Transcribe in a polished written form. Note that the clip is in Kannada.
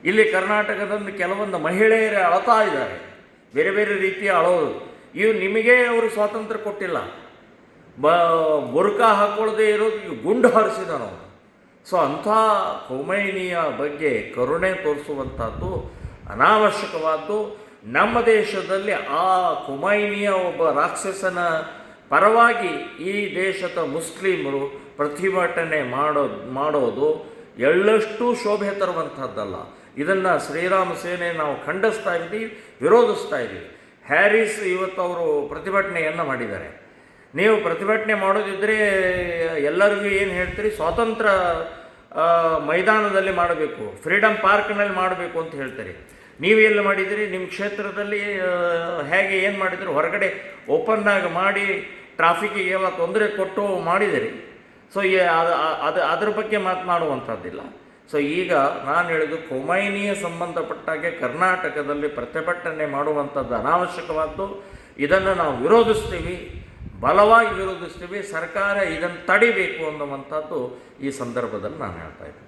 ಇಲ್ಲಿ ಕರ್ನಾಟಕದಲ್ಲಿ ಕೆಲವೊಂದು ಮಹಿಳೆಯರು ಅಳ್ತಾ ಇದ್ದಾರೆ, ಬೇರೆ ಬೇರೆ ರೀತಿಯ ಅಳೋದು. ಇವು ನಿಮಗೇ ಅವರು ಸ್ವಾತಂತ್ರ್ಯ ಕೊಟ್ಟಿಲ್ಲ. ಬುರ್ಕಾ ಹಾಕ್ಕೊಳ್ಳದೆ ಇರೋದು ಗುಂಡು ಹಾರಿಸಿದನು. ಸೊ ಅಂಥ ಖೊಮೈನಿಯ ಬಗ್ಗೆ ಕರುಣೆ ತೋರಿಸುವಂಥದ್ದು ಅನಾವಶ್ಯಕವಾದ್ದು. ನಮ್ಮ ದೇಶದಲ್ಲಿ ಆ ಖೊಮೈನಿಯ ಒಬ್ಬ ರಾಕ್ಷಸನ ಪರವಾಗಿ ಈ ದೇಶದ ಮುಸ್ಲಿಮರು ಪ್ರತಿಭಟನೆ ಮಾಡೋದು ಎಳ್ಳಷ್ಟು ಶೋಭೆ ತರುವಂಥದ್ದಲ್ಲ. ಇದನ್ನು ಶ್ರೀರಾಮ ಸೇನೆ ನಾವು ಖಂಡಿಸ್ತಾ ಇದ್ದೀವಿ, ವಿರೋಧಿಸ್ತಾ ಇದ್ದೀವಿ. ಹ್ಯಾರಿಸ್ ಇವತ್ತು ಅವರು ಪ್ರತಿಭಟನೆಯನ್ನು ಮಾಡಿದ್ದಾರೆ. ನೀವು ಪ್ರತಿಭಟನೆ ಮಾಡೋದಿದ್ದರೆ ಎಲ್ಲರಿಗೂ ಏನು ಹೇಳ್ತೀರಿ, ಸ್ವಾತಂತ್ರ್ಯ ಮೈದಾನದಲ್ಲಿ ಮಾಡಬೇಕು, ಫ್ರೀಡಮ್ ಪಾರ್ಕ್ನಲ್ಲಿ ಮಾಡಬೇಕು ಅಂತ ಹೇಳ್ತಾರೆ. ನೀವು ಎಲ್ಲಿ ಮಾಡಿದಿರಿ? ನಿಮ್ಮ ಕ್ಷೇತ್ರದಲ್ಲಿ ಹೇಗೆ ಏನು ಮಾಡಿದಿರಿ? ಹೊರಗಡೆ ಓಪನ್ನಾಗಿ ಮಾಡಿ ಟ್ರಾಫಿಕ್ಕಿಗೆಲ್ಲ ತೊಂದರೆ ಕೊಟ್ಟು ಮಾಡಿದಿರಿ. ಸೊ ಅದ್ರ ಬಗ್ಗೆ ಮಾತನಾಡುವಂಥದ್ದಿಲ್ಲ. ಸೊ ಈಗ ನಾನು ಹೇಳಿದ್ದು ಖೊಮೈನಿಯ ಸಂಬಂಧಪಟ್ಟಾಗೆ ಕರ್ನಾಟಕದಲ್ಲಿ ಪ್ರತಿಭಟನೆ ಮಾಡುವಂಥದ್ದು ಅನಾವಶ್ಯಕವಾದ್ದು. ಇದನ್ನು ನಾವು ವಿರೋಧಿಸ್ತೀವಿ, ಬಲವಾಗಿ ವಿರೋಧಿಸ್ತೀವಿ. ಸರ್ಕಾರ ಇದನ್ನು ತಡಿಬೇಕು ಅನ್ನುವಂಥದ್ದು ಈ ಸಂದರ್ಭದಲ್ಲಿ ನಾನು ಹೇಳ್ತಾ ಇದ್ದೀನಿ.